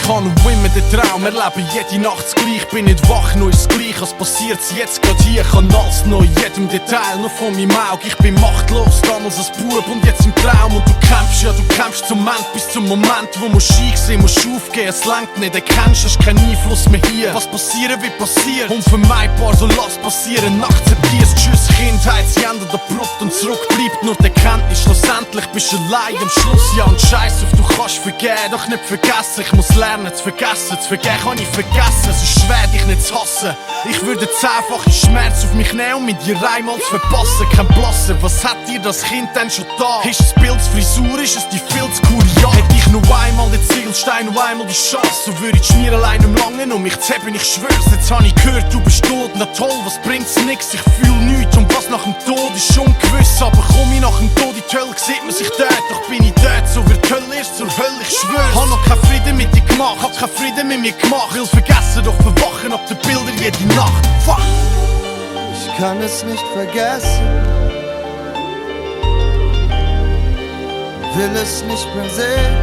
Ich habe noch immer den Traum, erlebe jede Nacht das Gleiche. Bin nicht wach, nur ist das Gleiche, was passiert's jetzt grad hier. Kann alles neu, jedem Detail, nur von meinem Auge. Ich bin machtlos, damals als Bub und jetzt im Traum. Und du kämpfst, ja du kämpfst zum Moment, bis zum Moment, wo musst einsehen, musst aufgehen. Es lenkt nicht, erkennst, hast keinen Einfluss mehr hier. Was passieren wird passiert, unvermeidbar, so lass passieren. Akzeptierst, tschüss Kindheit, sie endet abrupt und zurück bleibt nur die Erkenntnis. Schlussendlich bist du allein am Schluss, ja und scheiß auf, du kannst vergehen, doch nicht vergessen. Ich muss lernen zu vergessen, zu vergehen kann ich vergessen. Es ist schwer, dich nicht zu hassen. Ich würde 10-fache Schmerz auf mich nehmen, um mit dir einmal zu verpassen. Kein Blassen, was hat dir das Kind denn schon da? Ist das Bild Frisur, ist es die viel zu kurios? Hätte ich nur einmal den Ziegelstein, nur einmal die Chance, so würde ich mir allein im Langen um mich zu haben, ich schwör's. Jetzt hab ich gehört, du bist tot, na toll, was bringt's nix? Ich fühl nichts und was nach dem Tod ist ungewiss. Aber komm ich nach dem Tod in die Hölle, sieht man sich dort, doch bin ich dort, so wird die Hölle erst zur Hölle, ich schwör's. Hab noch keinen Frieden mit dir gemacht, hab keinen Frieden mit mir gemacht. Will vergessen, doch verwachen ab den Bildern jede Nacht. Fuck! Ich kann es nicht vergessen, will es nicht mehr sehen.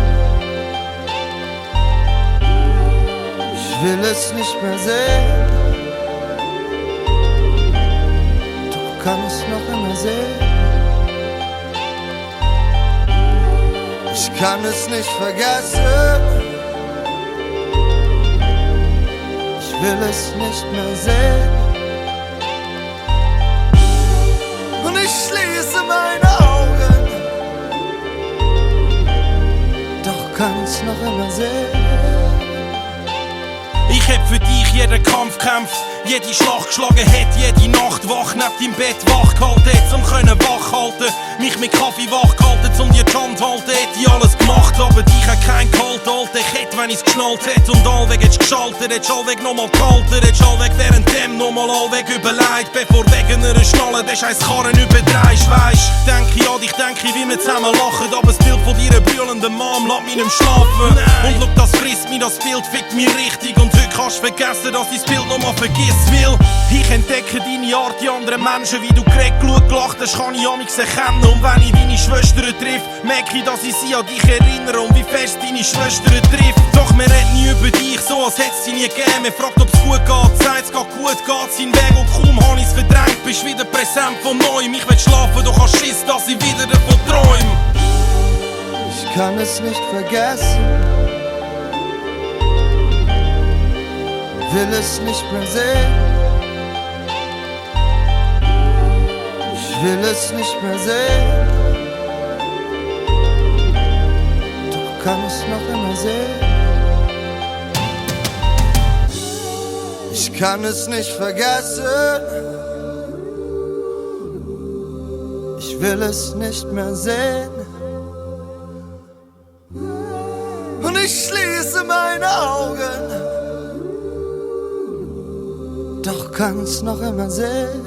Ich will es nicht mehr sehen, doch kann es noch immer sehen. Ich kann es nicht vergessen, ich will es nicht mehr sehen. Und ich schließe meine Augen, doch kann es noch immer sehen. Ich hätt für dich jeden Kampf kämpft, jede Schlacht geschlagen hätt, jede Nacht wach neben deinem Bett wach gehalten hätt, um können wach halten, mich mit Kaffee wach gehalten, um dir die Hand halten, hätt ich alles gemacht, aber dich hat kein Kalt halten. Ich hätt, wenn ich's geschnallt hätt und allweg hätt's geschaltet, hätt's allweg nochmal gehalten, hätt's allweg währenddem nochmal allweg überlegt, bevor wegen einer Schnalle den scheiß Karren überdrehst, weisst. Denk ich an dich, denk ich, wie wir zusammen lachen, aber das Bild von deiner brüllenden Mom lässt mich nicht schlafen. Und schau, das frisst mich, das Bild fickt mich richtig, und heute kannst du vergessen, dass ich das Bild nochmal vergiss, will. Ich entdecke deine Art, die anderen Menschen, wie du geredet, geschaut, gelacht hast, kann ich amigs erkennen. Und wenn ich deine Schwestern triff, merke ich, dass ich sie an dich erinnere und wie fest deine Schwestern trifft. Doch wir reden nie über dich, so als hätt's sie nie gegeben. Man fragt, ob's gut geht, sagt es geht gut, geht seinen Weg und kaum hab ich's verdrängt. Bist wieder präsent von neuem, ich will schlafen, doch hast Schiss, dass ich wieder davon träum. Ich kann es nicht vergessen, will es nicht mehr sehen. Ich will es nicht mehr sehen, doch kann es noch immer sehen. Ich kann es nicht vergessen, ich will es nicht mehr sehen. Und ich schließe meine Augen, doch kann's noch immer sehen.